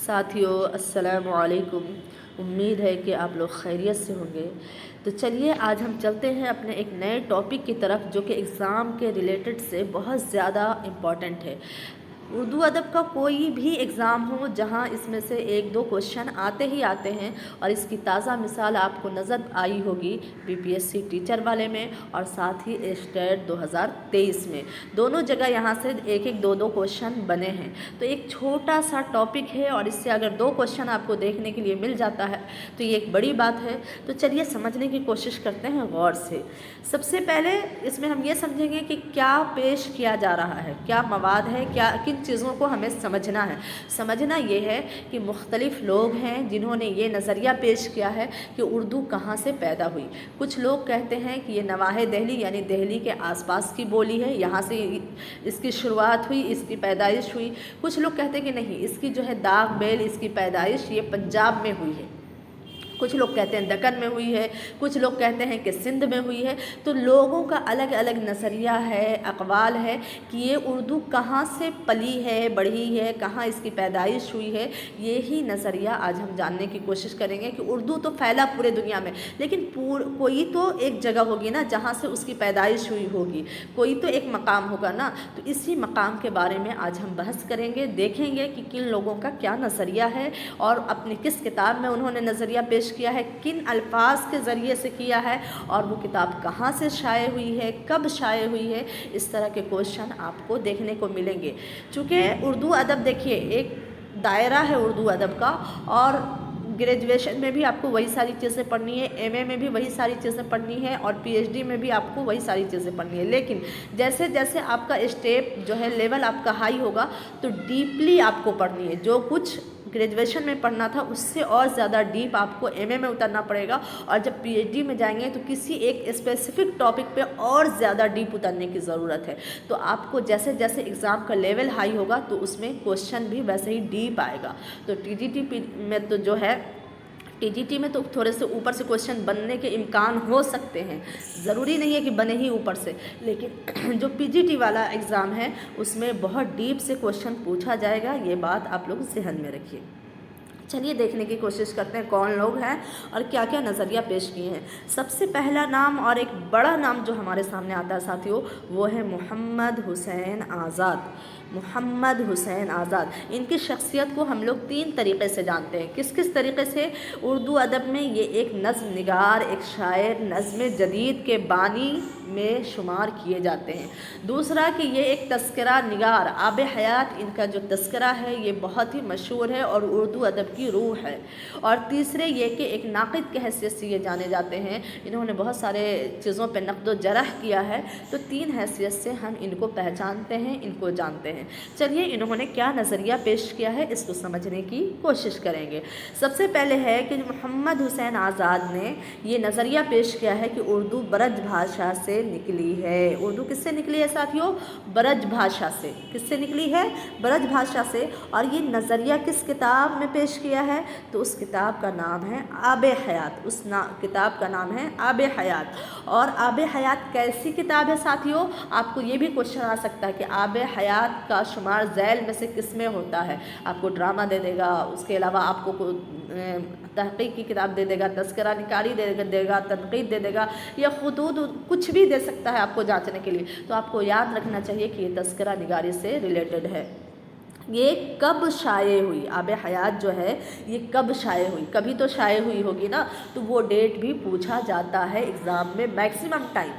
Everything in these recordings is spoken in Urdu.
ساتھیو السلام علیکم، امید ہے کہ آپ لوگ خیریت سے ہوں گے۔ تو چلیے آج ہم چلتے ہیں اپنے ایک نئے ٹاپک کی طرف جو کہ ایگزام کے ریلیٹڈ سے بہت زیادہ امپورٹنٹ ہے۔ اردو ادب کا کوئی بھی ایگزام ہو جہاں اس میں سے ایک دو کوشچن آتے ہی آتے ہیں، اور اس کی تازہ مثال آپ کو نظر آئی ہوگی BPSC ٹیچر والے میں اور ساتھ ہی اسٹیٹ 2023 میں، دونوں جگہ یہاں سے ایک ایک دو کوشچن بنے ہیں۔ تو ایک چھوٹا سا ٹاپک ہے اور اس سے اگر دو کوشچن آپ کو دیکھنے کے لیے مل جاتا ہے تو یہ ایک بڑی بات ہے۔ تو چلیے سمجھنے کی کوشش کرتے ہیں غور سے۔ سب سے پہلے اس میں ہم یہ سمجھیں گے کہ کیا پیش کیا جا رہا ہے، کیا مواد ہے، کن چیزوں کو ہمیں سمجھنا ہے۔ سمجھنا یہ ہے کہ مختلف لوگ ہیں جنہوں نے یہ نظریہ پیش کیا ہے کہ اردو کہاں سے پیدا ہوئی۔ کچھ لوگ کہتے ہیں کہ یہ نواحِ دہلی یعنی دہلی کے آس پاس کی بولی ہے، یہاں سے اس کی شروعات ہوئی، اس کی پیدائش ہوئی۔ کچھ لوگ کہتے ہیں کہ نہیں، اس کی جو ہے داغ بیل، اس کی پیدائش یہ پنجاب میں ہوئی ہے۔ کچھ لوگ کہتے ہیں دکن میں ہوئی ہے، کچھ لوگ کہتے ہیں کہ سندھ میں ہوئی ہے۔ تو لوگوں کا الگ الگ نظریہ ہے، اقوال ہے کہ یہ اردو کہاں سے پلی ہے، بڑھی ہے، کہاں اس کی پیدائش ہوئی ہے۔ یہی نظریہ آج ہم جاننے کی کوشش کریں گے کہ اردو تو پھیلا پورے دنیا میں، لیکن کوئی تو ایک جگہ ہوگی نا جہاں سے اس کی پیدائش ہوئی ہوگی، کوئی تو ایک مقام ہوگا نا۔ تو اسی مقام کے بارے میں آج ہم بحث کریں گے، دیکھیں گے کہ کن لوگوں کا کیا نظریہ ہے اور اپنی کس کتاب میں انہوں نے نظریہ پیش کیا ہے، کن الفاظ کے ذریعے سے کیا ہے، اور وہ کتاب کہاں سے شائع ہوئی ہے، کب شائع ہوئی ہے۔ اس طرح کے کوشچن آپ کو دیکھنے کو ملیں گے۔ چونکہ اردو ادب دیکھیے ایک دائرہ ہے اردو ادب کا، اور گریجویشن میں بھی آپ کو وہی ساری چیزیں پڑھنی ہے، MA میں بھی وہی ساری چیزیں پڑھنی ہے، اور PhD میں بھی آپ کو وہی ساری چیزیں پڑھنی ہے۔ لیکن جیسے جیسے آپ کا اسٹیپ جو ہے لیول آپ کا ہائی ہوگا تو ڈیپلی آپ کو پڑھنی ہے۔ جو کچھ گریجویشن میں پڑھنا تھا اس سے اور زیادہ ڈیپ آپ کو MA میں اترنا پڑے گا، اور جب PhD میں جائیں گے تو کسی ایک اسپیسیفک ٹاپک پہ اور زیادہ ڈیپ اترنے کی ضرورت ہے۔ تو آپ کو جیسے جیسے ایگزام کا لیول ہائی ہوگا تو اس میں کوشچن بھی ویسے ہی ڈیپ آئے گا۔ تو TGT میں تو جو ہے TGT میں تو تھوڑے سے اوپر سے کوشچن بننے کے امکان ہو سکتے ہیں، ضروری نہیں ہے کہ بنے ہی اوپر سے، لیکن جو PGT والا ایگزام ہے اس میں بہت ڈیپ سے کوشچن پوچھا جائے گا، یہ بات آپ لوگ ذہن میں رکھیے۔ چلیے دیکھنے کی کوشش کرتے ہیں کون لوگ ہیں اور کیا کیا نظریہ پیش کیے ہیں۔ سب سے پہلا نام اور ایک بڑا نام جو ہمارے سامنے آتا ہے ساتھیوں، وہ ہے محمد حسین آزاد۔ محمد حسین آزاد، ان کی شخصیت کو ہم لوگ 3 طریقے سے جانتے ہیں۔ کس کس طریقے سے؟ اردو ادب میں یہ ایک نظم نگار، ایک شاعر، نظم جدید کے بانی میں شمار کیے جاتے ہیں۔ دوسرا کہ یہ ایک تذکرہ نگار، آب حیات ان کا جو تذکرہ ہے یہ بہت ہی مشہور ہے اور اردو ادب کی روح ہے۔ اور تیسرے یہ کہ ایک ناقد کی حیثیت سے یہ جانے جاتے ہیں، انہوں نے بہت سارے چیزوں پہ نقد و جرح کیا ہے۔ تو 3 حیثیت سے ہم ان کو پہچانتے ہیں، ان کو جانتے ہیں۔ چلیے انہوں نے کیا نظریہ پیش کیا ہے اس کو سمجھنے کی کوشش کریں گے۔ سب سے پہلے ہے کہ محمد حسین آزاد نے یہ نظریہ پیش کیا ہے کہ اردو برج بھاشا سے نکلی ہے۔ اردو کس سے نکلی ہے ساتھیوں؟ برج بھاشا سے۔ کس سے نکلی ہے؟ برج بھاشا سے۔ اور یہ نظریہ کس کتاب میں پیش کیا ہے؟ تو اس کتاب کا نام ہے آب حیات۔ اس کتاب کا نام ہے آب حیات۔ اور آب حیات کیسی کتاب ہے ساتھیوں؟ آپ کو یہ بھی کوشچن آ سکتا ہے کہ آب حیات کا شمار ذیل میں سے کس میں ہوتا ہے؟ آپ کو ڈرامہ دے دے گا، اس کے علاوہ آپ کو تحقیق کی کتاب دے دے گا، تذکرہ نگاری دے گا، تنقید دے دے گا، یا خطوط، کچھ بھی دے سکتا ہے آپ کو جانچنے کے لیے۔ تو آپ کو یاد رکھنا چاہیے کہ یہ تذکرہ نگاری سے ریلیٹڈ ہے۔ یہ کب شائع ہوئی؟ آب حیات جو ہے یہ کب شائع ہوئی؟ کبھی تو شائع ہوئی ہوگی نا، تو وہ ڈیٹ بھی پوچھا جاتا ہے ایگزام میں میکسیمم ٹائم۔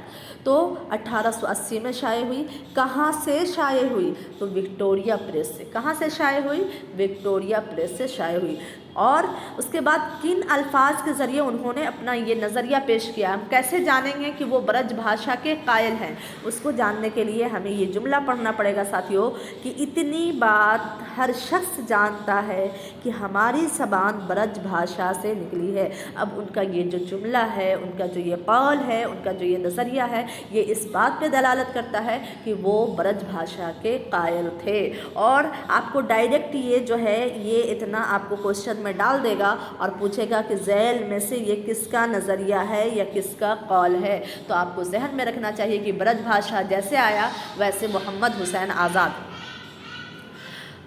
تو 1880 میں شائع ہوئی۔ کہاں سے شائع ہوئی؟ تو وکٹوریہ پریس سے۔ کہاں سے شائع ہوئی؟ وکٹوریہ پریس سے شائع ہوئی۔ اور اس کے بعد کن الفاظ کے ذریعے انہوں نے اپنا یہ نظریہ پیش کیا؟ ہم کیسے جانیں گے کہ وہ برج بھاشا کے قائل ہیں؟ اس کو جاننے کے لیے ہمیں یہ جملہ پڑھنا پڑے گا ساتھیوں کہ اتنی بات ہر شخص جانتا ہے کہ ہماری زبان برج بھاشا سے نکلی ہے۔ اب ان کا یہ جو جملہ ہے، ان کا جو یہ قول ہے، ان کا جو یہ نظریہ ہے، یہ اس بات پہ دلالت کرتا ہے کہ وہ برج بھاشا کے قائل تھے۔ اور آپ کو ڈائریکٹ یہ جو ہے یہ اتنا آپ کو کوشچن میں ڈال دے گا اور پوچھے گا کہ ذیل میں سے یہ کس کا نظریہ ہے یا کس کا قول ہے۔ تو آپ کو ذہن میں رکھنا چاہیے کہ برج بھاشا جیسے آیا ویسے محمد حسین آزاد۔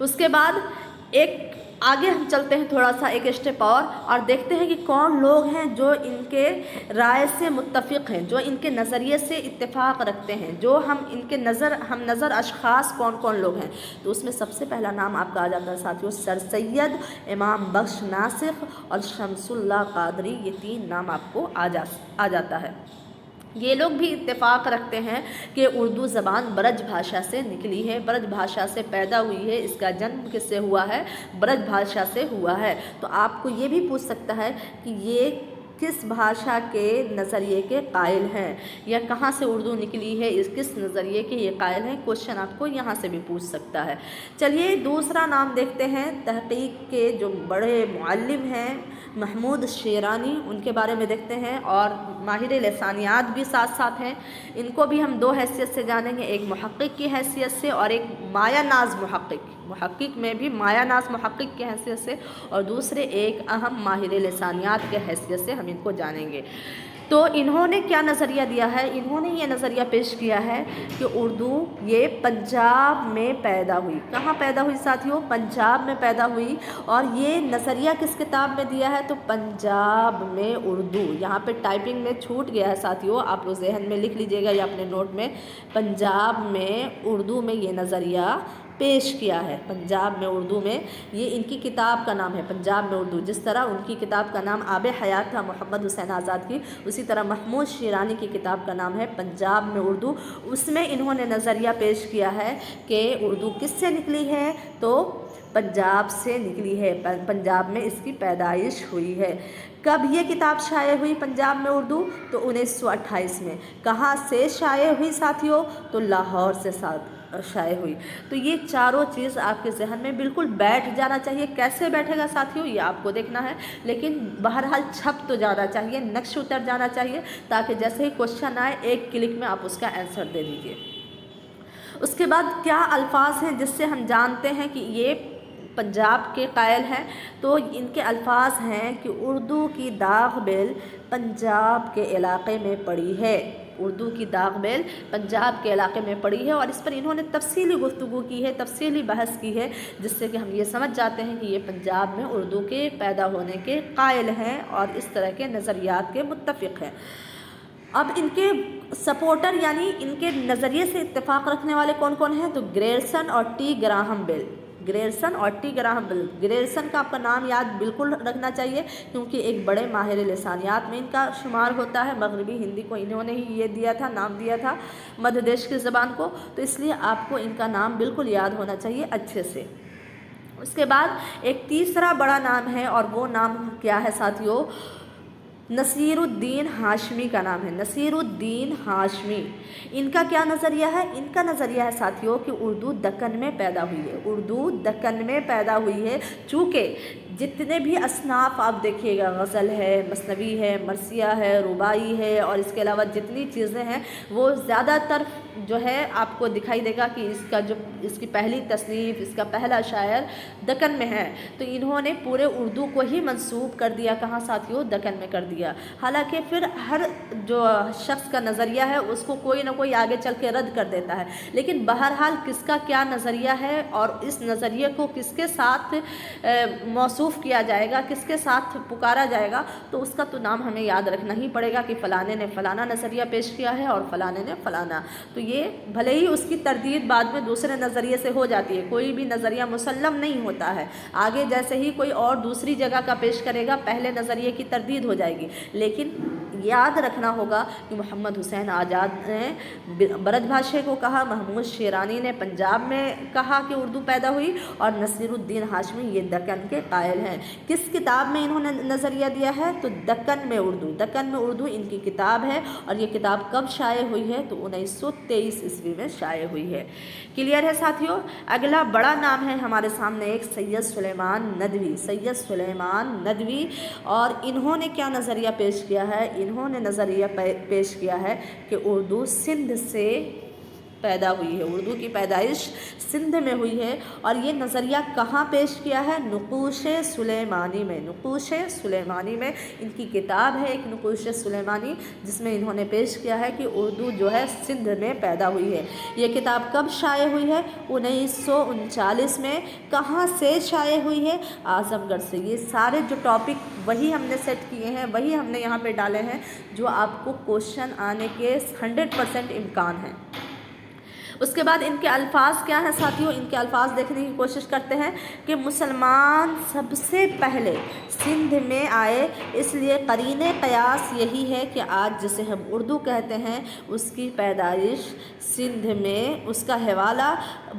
اس کے بعد ایک آگے ہم چلتے ہیں تھوڑا سا ایک اسٹیپ اور دیکھتے ہیں کہ کون لوگ ہیں جو ان کے رائے سے متفق ہیں، جو ان کے نظریے سے اتفاق رکھتے ہیں، جو ان کے ہم نظر اشخاص کون لوگ ہیں۔ تو اس میں سب سے پہلا نام آپ کا آ جاتا ہے ساتھیوں سر سید امام بخش ناسخ اور شمس اللہ قادری، یہ 3 نام آپ کو آ جاتا ہے۔ یہ لوگ بھی اتفاق رکھتے ہیں کہ اردو زبان برج بھاشا سے نکلی ہے، برج بھاشا سے پیدا ہوئی ہے، اس کا جنم کس سے ہوا ہے؟ برج بھاشا سے ہوا ہے۔ تو آپ کو یہ بھی پوچھ سکتا ہے کہ یہ کس بھاشا کے نظریے کے قائل ہیں، یا کہاں سے اردو نکلی ہے، کس نظریے کے یہ قائل ہیں، کوشچن آپ کو یہاں سے بھی پوچھ سکتا ہے۔ چلیے دوسرا نام دیکھتے ہیں، تحقیق کے جو بڑے معلم ہیں محمود شیرانی، ان کے بارے میں دیکھتے ہیں، اور ماہر لسانیات بھی ساتھ ہیں۔ ان کو بھی ہم 2 حیثیت سے جانیں گے، ایک محقق کی حیثیت سے اور ایک مایہ ناز محقق میں بھی مایہ ناز محقق کی حیثیت سے، اور دوسرے ایک اہم ماہر لسانیات کے حیثیت سے ہم ان کو جانیں گے۔ تو انہوں نے کیا نظریہ دیا ہے؟ انہوں نے یہ نظریہ پیش کیا ہے کہ اردو یہ پنجاب میں پیدا ہوئی۔ کہاں پیدا ہوئی ساتھیوں؟ پنجاب میں پیدا ہوئی۔ اور یہ نظریہ کس کتاب میں دیا ہے؟ تو پنجاب میں اردو، یہاں پہ ٹائپنگ میں چھوٹ گیا ہے ساتھیوں، آپ لوگ ذہن میں لکھ لیجئے گا یا اپنے نوٹ میں، پنجاب میں اردو میں یہ نظریہ پیش کیا ہے۔ پنجاب میں اردو میں، یہ ان کی کتاب کا نام ہے پنجاب میں اردو، جس طرح ان کی کتاب کا نام آب حیات تھا محمد حسین آزاد کی، اسی طرح محمود شیرانی کی کتاب کا نام ہے پنجاب میں اردو۔ اس میں انہوں نے نظریہ پیش کیا ہے کہ اردو کس سے نکلی ہے؟ تو پنجاب سے نکلی ہے، پنجاب میں اس کی پیدائش ہوئی ہے۔ کب یہ کتاب شائع ہوئی پنجاب میں اردو؟ تو 1928 میں۔ کہاں سے شائع ہوئی ساتھیوں؟ تو لاہور سے شائع ہوئی۔ تو یہ چاروں چیز آپ کے ذہن میں بالکل بیٹھ جانا چاہیے۔ کیسے بیٹھے گا ساتھیوں یہ آپ کو دیکھنا ہے، لیکن بہرحال چھپ تو جانا چاہیے، نقش اتر جانا چاہیے، تاکہ جیسے ہی کوشچن آئے 1 کلک میں آپ اس کا آنسر دے دیجیے۔ اس کے بعد کیا الفاظ ہیں جس سے ہم جانتے ہیں کہ یہ پنجاب کے قائل ہیں؟ تو ان کے الفاظ ہیں کہ اردو کی داغ بیل پنجاب کے علاقے میں پڑی ہے، اردو کی داغ بیل پنجاب کے علاقے میں پڑی ہے، اور اس پر انہوں نے تفصیلی گفتگو کی ہے، تفصیلی بحث کی ہے، جس سے کہ ہم یہ سمجھ جاتے ہیں کہ یہ پنجاب میں اردو کے پیدا ہونے کے قائل ہیں اور اس طرح کے نظریات کے متفق ہیں۔ اب ان کے سپورٹر یعنی ان کے نظریے سے اتفاق رکھنے والے کون ہیں؟ تو گریرسن اور ٹی گراہم بیل، گریرسن اور ٹی گراہم بیل۔ گریرسن کا آپ کا نام یاد بالکل رکھنا چاہیے، کیونکہ ایک بڑے ماہر لسانیات میں ان کا شمار ہوتا ہے، مغربی ہندی کو انہوں نے ہی یہ دیا تھا، نام دیا تھا مدھیہ دیش کی زبان کو، تو اس لیے آپ کو ان کا نام بالکل یاد ہونا چاہیے اچھے سے۔ اس کے بعد ایک تیسرا بڑا نام ہے، اور وہ نام کیا ہے ساتھیوں؟ نصیر الدین ہاشمی کا نام ہے، نصیر الدین ہاشمی۔ ان کا کیا نظریہ ہے؟ ان کا نظریہ ہے ساتھیوں کہ اردو دکن میں پیدا ہوئی ہے، اردو دکن میں پیدا ہوئی ہے، چونکہ جتنے بھی اصناف آپ دیکھیے گا، غزل ہے، مثنوی ہے، مرثیہ ہے، رباعی ہے، اور اس کے علاوہ جتنی چیزیں ہیں وہ زیادہ تر جو ہے آپ کو دکھائی دے گا کہ اس کی پہلی تصنیف، اس کا پہلا شاعر دکن میں ہے۔ تو انہوں نے پورے اردو کو ہی منسوب کر دیا، کہاں ساتھیوں؟ دکن میں کر دیا۔ حالانکہ پھر ہر جو شخص کا نظریہ ہے اس کو کوئی نہ کوئی آگے چل کے رد کر دیتا ہے، لیکن بہرحال کس کا کیا نظریہ ہے اور اس نظریے کو کس کے ساتھ موصوف کیا جائے گا، کس کے ساتھ پکارا جائے گا، تو اس کا تو نام ہمیں یاد رکھنا ہی پڑے گا کہ فلانے نے فلانا نظریہ پیش کیا ہے اور فلانے نے فلانا۔ تو یہ بھلے ہی اس کی تردید بعد میں دوسرے نظریے سے ہو جاتی ہے، کوئی بھی نظریہ مسلم نہیں ہوتا ہے، آگے جیسے ہی کوئی اور دوسری جگہ کا پیش کرے گا پہلے نظریے کی تردید ہو جائے گی، لیکن یاد رکھنا ہوگا کہ محمد حسین آزاد نے برج بھاشے کو کہا، محمود شیرانی نے پنجاب میں کہا کہ اردو پیدا ہوئی، اور نصیر الدین ہاشمی یہ دکن کے قائل ہیں۔ کس کتاب میں انہوں نے نظریہ دیا ہے؟ تو دکن میں اردو، دکن میں اردو ان کی کتاب ہے، اور یہ کتاب کب شائع ہوئی ہے؟ تو 1923 عیسوی میں شائع ہوئی ہے۔ کلیئر ہے ساتھیوں؟ اگلا بڑا نام ہے ہمارے سامنے ایک سید سلیمان ندوی، سید سلیمان ندوی، اور انہوں نے کیا نظریہ پیش کیا ہے؟ انہوں نے نظریہ پیش کیا ہے کہ اردو سندھ سے پیدا ہوئی ہے، اردو کی پیدائش سندھ میں ہوئی ہے۔ اور یہ نظریہ کہاں پیش کیا ہے؟ نقوش سلیمانی میں، نقوش سلیمانی میں ان کی کتاب ہے ایک نقوش سلیمانی، جس میں انہوں نے پیش کیا ہے کہ اردو جو ہے سندھ میں پیدا ہوئی ہے۔ یہ کتاب کب شائع ہوئی ہے؟ 1939 میں۔ کہاں سے شائع ہوئی ہے؟ اعظم گڑھ سے۔ یہ سارے جو ٹاپک وہی ہم نے سیٹ کیے ہیں، وہی ہم نے یہاں پہ ڈالے ہیں جو آپ کو کوشچن آنے کے 100% امکان ہیں۔ اس کے بعد ان کے الفاظ کیا ہیں ساتھیوں؟ ان کے الفاظ دیکھنے کی کوشش کرتے ہیں کہ مسلمان سب سے پہلے سندھ میں آئے، اس لیے قرین قیاس یہی ہے کہ آج جسے ہم اردو کہتے ہیں اس کی پیدائش سندھ میں، اس کا حوالہ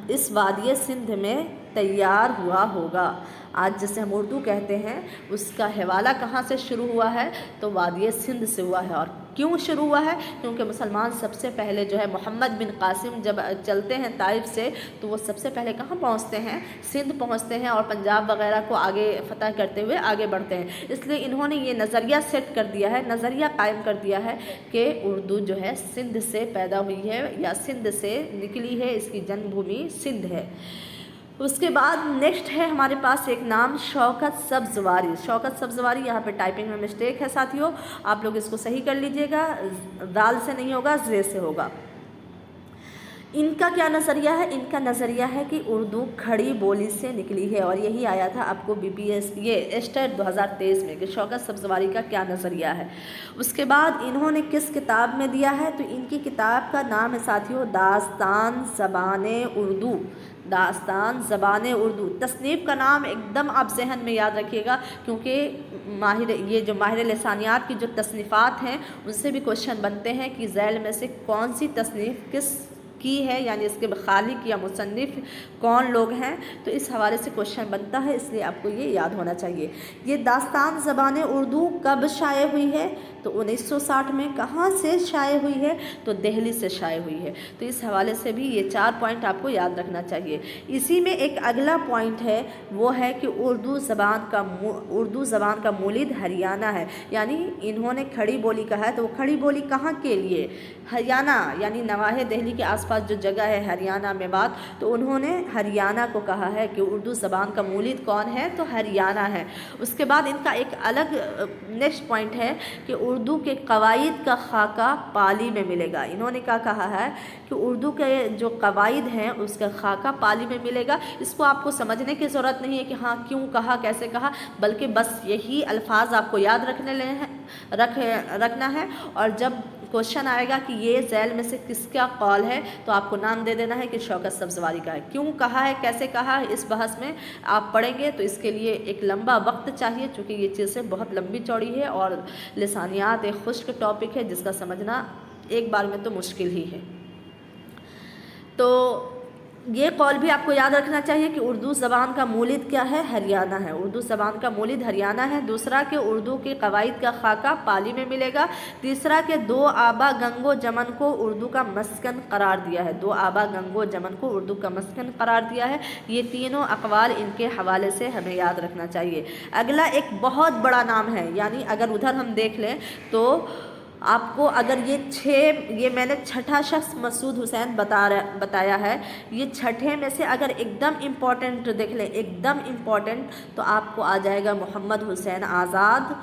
اس وادی سندھ میں تیار ہوا ہوگا۔ آج جسے ہم اردو کہتے ہیں اس کا حوالہ کہاں سے شروع ہوا ہے؟ تو وادی سندھ سے ہوا ہے۔ اور کیوں شروع ہوا ہے؟ کیونکہ مسلمان سب سے پہلے جو ہے محمد بن قاسم جب چلتے ہیں طائف سے تو وہ سب سے پہلے کہاں پہنچتے ہیں؟ سندھ پہنچتے ہیں اور پنجاب وغیرہ کو آگے فتح کرتے ہوئے آگے بڑھتے ہیں۔ اس لیے انہوں نے یہ نظریہ سیٹ کر دیا ہے، نظریہ قائم کر دیا ہے کہ اردو جو ہے سندھ سے پیدا ہوئی ہے یا سندھ سے نکلی ہے، اس کی جنم بھومی سندھ ہے۔ اس کے بعد نیکسٹ ہے ہمارے پاس ایک نام شوکت سبزواری۔ شوکت سبزواری، یہاں پہ ٹائپنگ میں مسٹیک ہے ساتھیوں، آپ لوگ اس کو صحیح کر لیجئے گا، دال سے نہیں ہوگا، زے سے ہوگا۔ ان کا کیا نظریہ ہے؟ ان کا نظریہ ہے کہ اردو کھڑی بولی سے نکلی ہے، اور یہی آیا تھا آپ کو BPS یہ اسٹیٹ 2023 میں کہ شوکت سبزواری کا کیا نظریہ ہے۔ اس کے بعد انہوں نے کس کتاب میں دیا ہے؟ تو ان کی کتاب کا نام ہے ساتھیوں داستان زبان اردو۔ داستان زبان اردو، تصنیف کا نام ایک دم آپ ذہن میں یاد رکھیے گا، کیونکہ یہ جو ماہر لسانیات کی جو تصنیفات ہیں ان سے بھی کوشچن بنتے ہیں کہ ذیل میں سے کون سی تصنیف کس کی ہے، یعنی اس کے خالق یا مصنف کون لوگ ہیں، تو اس حوالے سے کوشچن بنتا ہے، اس لیے آپ کو یہ یاد ہونا چاہیے۔ یہ داستان زبان اردو کب شائع ہوئی ہے؟ تو 1960 میں۔ کہاں سے شائع ہوئی ہے؟ تو دہلی سے شائع ہوئی ہے۔ تو اس حوالے سے بھی یہ 4 پوائنٹ آپ کو یاد رکھنا چاہیے۔ اسی میں ایک اگلا پوائنٹ ہے، وہ ہے کہ اردو زبان کا مولد ہریانہ ہے، یعنی انہوں نے کھڑی بولی کہا ہے، تو وہ کھڑی بولی کہاں کے لیے؟ ہریانہ، یعنی نواح دہلی کے آس پاس جو جگہ ہے ہریانہ میوات، تو انہوں نے ہریانہ کو کہا ہے کہ اردو زبان کا مولد کون ہے؟ تو ہریانہ ہے۔ اس کے بعد ان کا ایک الگ نیکسٹ پوائنٹ ہے کہ اردو کے قواعد کا خاکہ پالی میں ملے گا۔ انہوں نے کیا کہا ہے کہ اردو کے جو قواعد ہیں اس کا خاکہ پالی میں ملے گا۔ اس کو آپ کو سمجھنے کی ضرورت نہیں ہے کہ ہاں کیوں کہا، کیسے کہا، بلکہ بس یہی الفاظ آپ کو یاد رکھنا ہے، اور جب کوشچن آئے گا کہ یہ ذیل میں سے کس کا قول ہے تو آپ کو نام دے دینا ہے کہ شوکت سبزواری کا ہے۔ کیوں کہا ہے، کیسے کہا ہے، اس بحث میں آپ پڑھیں گے تو اس کے لیے ایک لمبا وقت چاہیے، چونکہ یہ چیزیں بہت لمبی چوڑی ہے اور لسانیات ایک خشک ٹاپک ہے جس کا سمجھنا ایک بار میں تو مشکل ہی ہے۔ تو یہ قول بھی آپ کو یاد رکھنا چاہیے کہ اردو زبان کا مولد کیا ہے؟ ہریانہ ہے۔ اردو زبان کا مولد ہریانہ ہے۔ دوسرا کہ اردو کے قواعد کا خاکہ پالی میں ملے گا۔ تیسرا کہ 2 آبا گنگ و جمن کو اردو کا مسکن قرار دیا ہے۔ 2 آبا گنگ و جمن کو اردو کا مسکن قرار دیا ہے۔ یہ تینوں اقوال ان کے حوالے سے ہمیں یاد رکھنا چاہیے۔ اگلا ایک بہت بڑا نام ہے، یعنی اگر ادھر ہم دیکھ لیں تو آپ کو اگر یہ میں نے چھٹا شخص مسعود حسین بتایا ہے، یہ چھٹے میں سے اگر ایک دم امپورٹنٹ دیکھ لیں، ایک دم امپورٹنٹ، تو آپ کو آ جائے گا محمد حسین آزاد،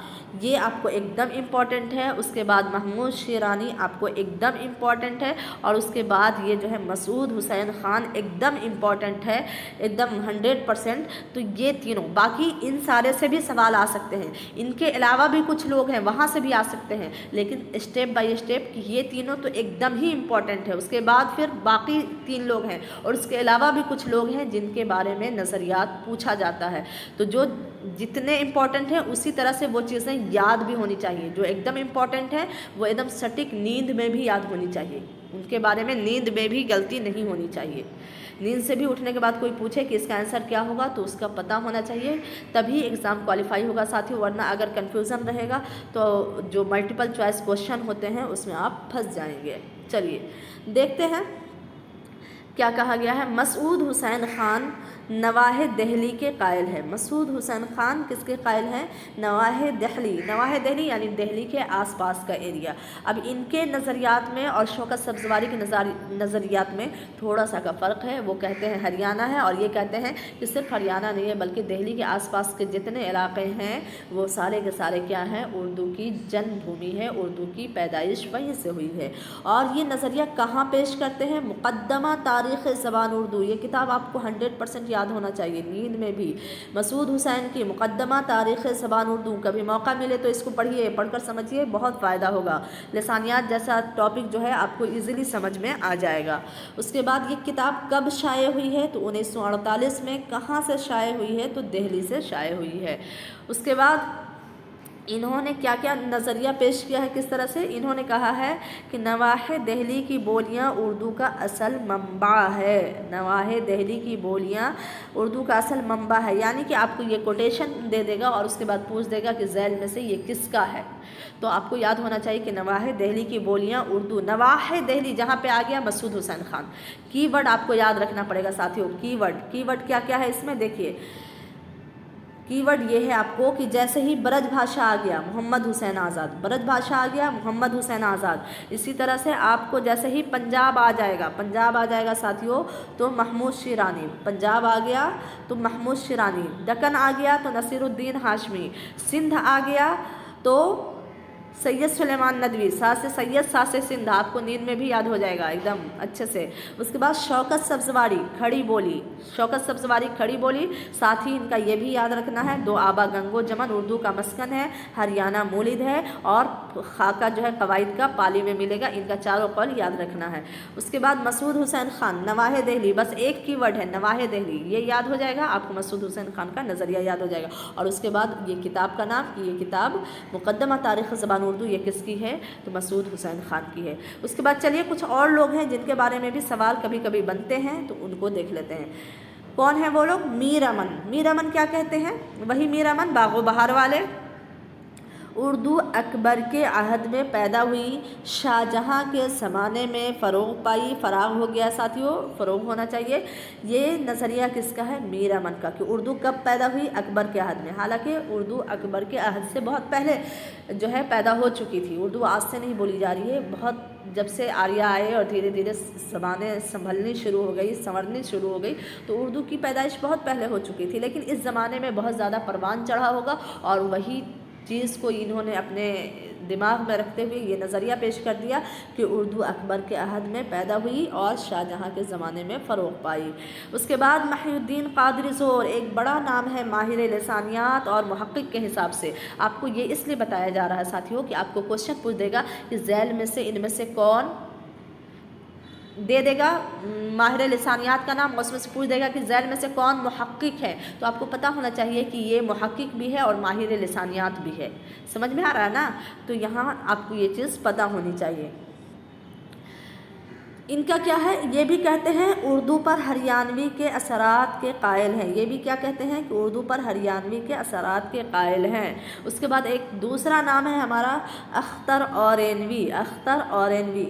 یہ آپ کو ایک دم امپورٹنٹ ہے۔ اس کے بعد محمود شیرانی آپ کو ایک دم امپورٹنٹ ہے، اور اس کے بعد یہ جو ہے مسعود حسین خان ایک دم امپورٹنٹ ہے، ایک دم 100%۔ تو یہ تینوں، باقی ان سارے سے بھی سوال آ سکتے ہیں، ان کے علاوہ بھی کچھ لوگ ہیں وہاں سے بھی آ سکتے ہیں، لیکن اسٹیپ بائی اسٹیپ کہ یہ تینوں تو ایک دم ہی امپورٹنٹ ہے۔ اس کے بعد پھر باقی 3 لوگ ہیں، اور اس کے علاوہ بھی کچھ لوگ ہیں جن کے بارے میں نظریات پوچھا جاتا ہے۔ تو جو جتنے امپورٹنٹ ہیں اسی طرح سے وہ چیزیں یاد بھی ہونی چاہیے، جو ایک دم امپورٹنٹ ہیں وہ ایک دم سٹک نیند میں بھی یاد ہونی چاہیے، ان کے بارے میں نیند میں بھی غلطی نہیں ہونی چاہیے۔ نیند سے بھی اٹھنے کے بعد کوئی پوچھے کہ اس کا آنسر کیا ہوگا تو اس کا پتہ ہونا چاہیے، تبھی ایگزام کوالیفائی ہوگا ساتھیوں، ورنہ اگر کنفیوژن رہے گا تو جو ملٹیپل چوائس کوشچن ہوتے ہیں اس میں آپ پھنس جائیں گے۔ چلیے دیکھتے ہیں کیا کہا گیا ہے۔ مسعود حسین خان نواح دہلی کے قائل ہیں۔ مسعود حسین خان کس کے قائل ہیں؟ نواح دہلی۔ نواح دہلی یعنی دہلی کے آس پاس کا ایریا۔ اب ان کے نظریات میں اور شوکت سبزواری کے نظریات میں تھوڑا سا کا فرق ہے۔ وہ کہتے ہیں ہریانہ ہے، اور یہ کہتے ہیں کہ صرف ہریانہ نہیں ہے بلکہ دہلی کے آس پاس کے جتنے علاقے ہیں وہ سارے کے سارے کیا ہیں؟ اردو کی جنم بھومی ہے، اردو کی پیدائش وہیں سے ہوئی ہے۔ اور یہ نظریہ کہاں پیش کرتے ہیں؟ مقدمہ تاریخ زبان اردو۔ یہ کتاب آپ کو 100% یاد ہونا چاہیے نیند میں بھی۔ مسعود حسین کی مقدمہ تاریخ زبان اردو، کبھی موقع ملے تو اس کو پڑھیے، پڑھ کر سمجھیے، بہت فائدہ ہوگا۔ لسانیات جیسا ٹاپک جو ہے آپ کو ایزیلی سمجھ میں آ جائے گا۔ اس کے بعد یہ کتاب کب شائع ہوئی ہے؟ تو 1948 میں۔ کہاں سے شائع ہوئی ہے؟ تو دہلی سے شائع ہوئی ہے۔ اس کے بعد انہوں نے کیا کیا نظریہ پیش کیا ہے؟ کس طرح سے؟ انہوں نے کہا ہے کہ نواح دہلی کی بولیاں اردو کا اصل منبع ہے۔ نواح دہلی کی بولیاں اردو کا اصل منبع ہے، یعنی کہ آپ کو یہ کوٹیشن دے دے گا اور اس کے بعد پوچھ دے گا کہ ذیل میں سے یہ کس کا ہے، تو آپ کو یاد ہونا چاہیے کہ نواح دہلی کی بولیاں اردو۔ نواح دہلی جہاں پہ آ گیا مسعود حسین خان، کی ورڈ آپ کو یاد رکھنا پڑے گا ساتھیوں۔ کی ورڈ کیا کیا ہے اس میں؟ دیکھیے کی ورڈ یہ ہے آپ کو کہ جیسے ہی برج بھاشا آ گیا محمد حسین آزاد، برج بھاشا آ گیا محمد حسین آزاد۔ اسی طرح سے آپ کو جیسے ہی پنجاب آ جائے گا ساتھیوں تو محمود شیرانی، پنجاب آ گیا تو محمود شیرانی، دکن آ گیا تو نصیر الدین ہاشمی، سندھ آ گیا تو سید سلیمان ندوی، ساس سید ساس سندھ، آپ کو نیند میں بھی یاد ہو جائے گا ایک دم اچھے سے۔ اس کے بعد شوکت سبزواری کھڑی بولی، شوکت سبزواری کھڑی بولی، ساتھ ہی ان کا یہ بھی یاد رکھنا ہے دو آبا گنگو جمن اردو کا مسکن ہے، ہریانہ مولد ہے، اور خاکہ جو ہے قواعد کا پالی میں ملے گا، ان کا چاروں قول یاد رکھنا ہے۔ اس کے بعد مسعود حسین خان، نواح دہلی، بس ایک کی ورڈ ہے نواح دہلی، یہ یاد ہو جائے گا آپ کو، مسعود حسین خان کا نظریہ یاد ہو جائے گا۔ اور اس کے بعد یہ کتاب کا نام، یہ کتاب مقدمہ تاریخ زبان اردو، یہ کس کی ہے؟ تو مسعود حسین خان کی ہے۔ اس کے بعد چلیے کچھ اور لوگ ہیں جن کے بارے میں بھی سوال کبھی کبھی بنتے ہیں تو ان کو دیکھ لیتے ہیں۔ کون ہیں وہ لوگ؟ میر امن۔ میر امن کیا کہتے ہیں؟ وہی میر امن باغ و بہار والے۔ اردو اکبر کے عہد میں پیدا ہوئی، شاہ جہاں کے زمانے میں فروغ پائی، فراغ ہو گیا ساتھیوں، فروغ ہونا چاہیے۔ یہ نظریہ کس کا ہے؟ میر امن کا، کہ اردو کب پیدا ہوئی؟ اکبر کے عہد میں۔ حالانکہ اردو اکبر کے عہد سے بہت پہلے جو ہے پیدا ہو چکی تھی، اردو آج سے نہیں بولی جا رہی ہے، بہت جب سے آریہ آئے اور دھیرے دھیرے زبانیں سنبھلنی شروع ہو گئی، سنورنی شروع ہو گئی، تو اردو کی پیدائش بہت پہلے ہو چکی تھی، لیکن اس زمانے میں بہت زیادہ پروان چڑھا ہوگا، اور وہی چیز کو انہوں نے اپنے دماغ میں رکھتے ہوئے یہ نظریہ پیش کر دیا کہ اردو اکبر کے عہد میں پیدا ہوئی اور شاہ جہاں کے زمانے میں فروغ پائی۔ اس کے بعد محی الدین قادری زور، ایک بڑا نام ہے ماہر لسانیات اور محقق کے حساب سے۔ آپ کو یہ اس لیے بتایا جا رہا ہے ساتھیوں کہ آپ کو کوشچن پوچھ دے گا کہ ذیل میں سے ان میں سے کون دے دے گا ماہر لسانیات کا نام، اور اس میں سے پوچھ دے گا کہ ذیل میں سے کون محقق ہے، تو آپ کو پتہ ہونا چاہیے کہ یہ محقق بھی ہے اور ماہر لسانیات بھی ہے۔ سمجھ میں آ رہا ہے نا؟ تو یہاں آپ کو یہ چیز پتہ ہونی چاہیے۔ ان کا کیا ہے؟ یہ بھی کہتے ہیں اردو پر ہریانوی کے اثرات کے قائل ہیں، یہ بھی کیا کہتے ہیں کہ اردو پر ہریانوی کے اثرات کے قائل ہیں۔ اس کے بعد ایک دوسرا نام ہے ہمارا اختر اورینوی۔ اختر اورینوی،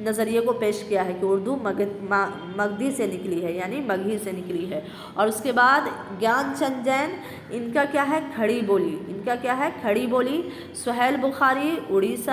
نظریے کو پیش کیا ہے کہ اردو مگدھی سے نکلی ہے، یعنی مگہی سے نکلی ہے۔ اور اس کے بعد گیان چند جین، ان کا کیا ہے؟ کھڑی بولی، ان کا کیا ہے؟ کھڑی بولی۔ سہیل بخاری اڑیسہ